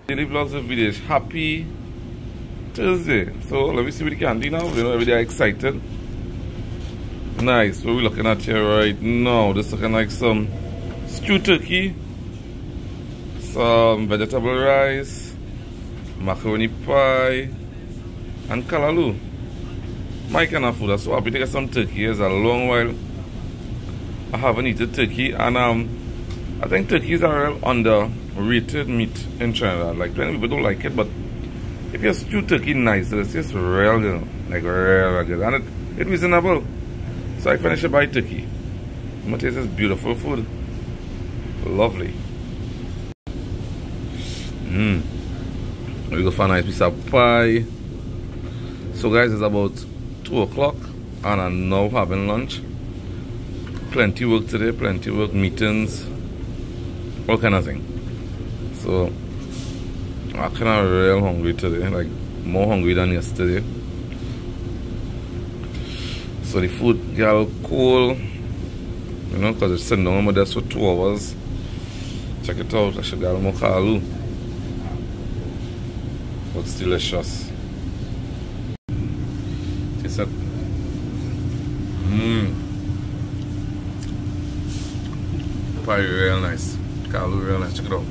Daily vlogs of videos. Happy Thursday. So let me see what the candy now. You know, everybody are excited. Nice. What are we looking at here right now? This looking like some stewed turkey, some vegetable rice, macaroni pie, and kalaloo. My kind of food. I'm so happy to get some turkey. It's a long while I haven't eaten turkey, and I think turkeys are real underrated meat in Trinidad. Like, plenty of people don't like it, but if you stew turkey nice, it's just real, you know, like real good, and it's reasonable. So I finished by turkey. I'm gonna taste this beautiful food. Lovely. We go for a nice piece of pie. So guys, it's about 2 o'clock, and I'm now having lunch. Plenty work today, plenty work, meetings, all kind of thing. So I'm kind of real hungry today, like more hungry than yesterday. So the food got a little cold, you know, because it's sitting down on my desk for 2 hours. Check it out, I should get more kalaloo. Looks delicious. Taste it. Pie real nice. Kalaloo real nice. Check it out.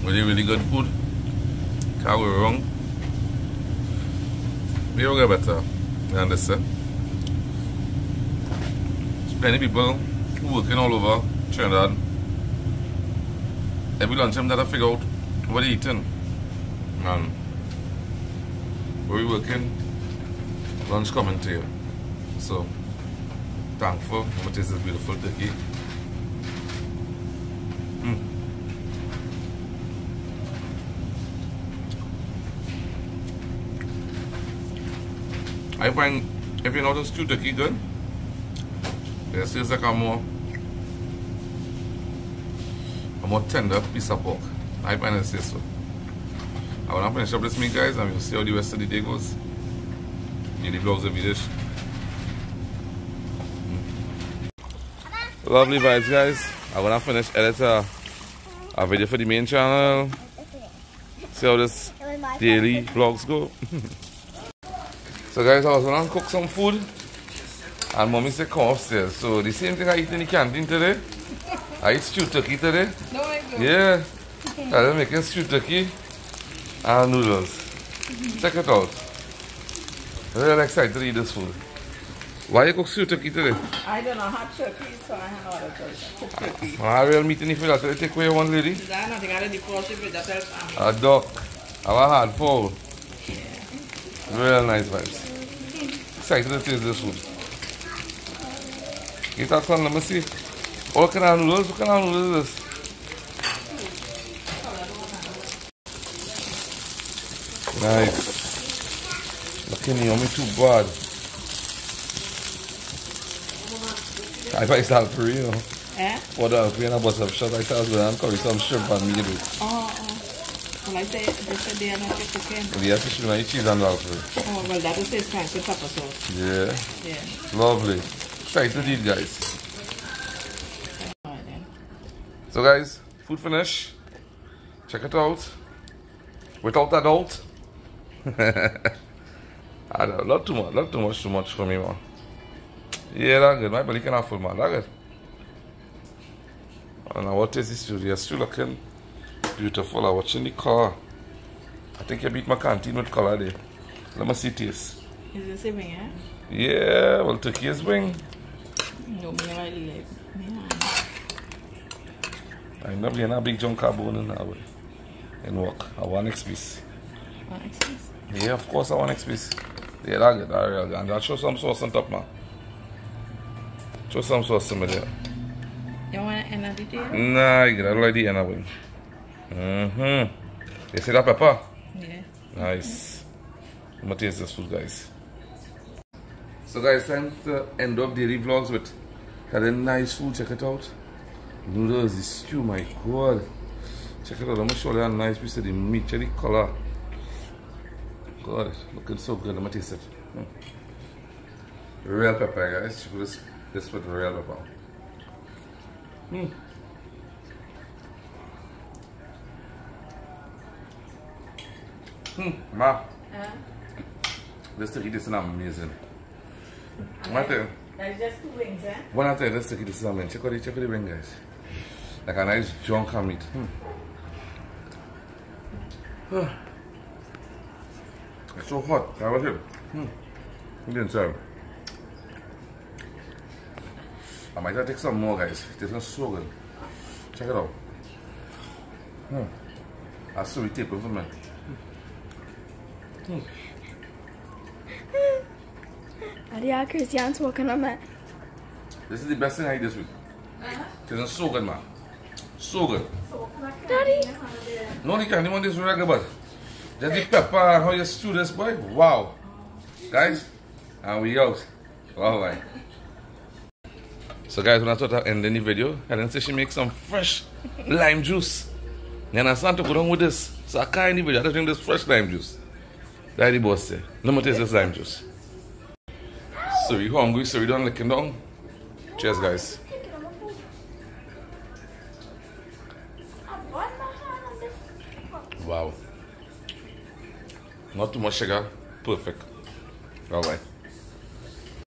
Really good food. Can't go wrong. We don't get better than this. There's plenty of people working all over Trinidad. Every lunchtime that I figure out what they're eating. And where we working, lunch coming to you. So thankful. I'm gonna taste this beautiful turkey. I find if you know the stewed turkey good, it tastes like a more tender piece of pork. I find it tastes so. I want to finish up this meat, guys, and we'll see how the rest of the day goes. Daily vlogs every dish. Lovely vibes, guys. I'm gonna finish edit a video for the main channel. See how this daily vlogs go. So guys, I was gonna cook some food, and mommy said come upstairs. So the same thing I eat in the canteen today. I eat stewed turkey today. No, I don't. Yeah, I'm making stewed turkey and noodles. Check it out. Really excited to eat this food. Why you cook stewed turkey today? I don't know, hot turkey, so I have no other choice. Cook turkey. I real meat in the food. That's what you take away one lady. Is that nothing? I already portion with that else. A duck. Have a hard fowl. Real nice vibes. Excited to taste this food. Get that one, let me see. What kind of noodles? What kind of noodles is this? Nice. Looking yummy too bad. I buy salt for you. Eh? For the Alpina bus of shot, I thought I was going to some shrimp and meat. Oh. Well, I say they are not cooking. Yes, you should eat cheese and all for it. Oh, well, that will taste fancy pepper sauce. Yeah. Yeah. Lovely. Excited to eat, guys. So guys, food finish. Check it out. Without adult. I don't know, not too much for me, man. Yeah, that's good. My belly can have full, man. That's good. And now what is this food? You're still looking beautiful. I'm watching the color. I think you beat my canteen with color there. Let me see taste. Is this a wing, eh? Yeah, well, turkey is wing. No, me never like. I never get a big chunk of bone in that way. In work. I want next piece. Next piece? Yeah, of course I want next piece. Yeah, that's good. That's real good. And I'll show some sauce on top, man. Show some sauce in there. You want an end of the tail? Nah, you don't like the end of it. You see that pepper? Yeah. Nice. I'm gonna taste this food, guys. So guys, time to end up daily vlogs with a nice food. Check it out. Noodles, the stew, my god. Check it out. I'm gonna show you a nice piece of the meat. Check the color. God, it's looking so good. Let me taste it. Real pepper, guys. This with real pepper. Ma. This turkey, this is amazing. That's just 2 wings, eh? When I tell you this turkey, this is amazing. Check out the wing, guys. Like a nice junk of meat. It's so hot. How was it? You didn't serve. I might have to take some more, guys. It tastes so good. Check it out. That's so tape for me. Yeah, Christian's walking on my. This is the best thing I eat this week. It tastes so good, man. So good. Daddy. No, you can't want this regular, but just the pepper and how you stew this, boy. Wow. Guys, and we out. All right. So guys, when I thought I'd end the video, Helen said she makes some fresh lime juice. You understand to go down with this? So I can't in the video, I just drink this fresh lime juice. That's the boss say. Let me taste this lime juice. So we hungry, so we done licking down. Cheers, guys. Wow. Not too much sugar. Perfect. All right.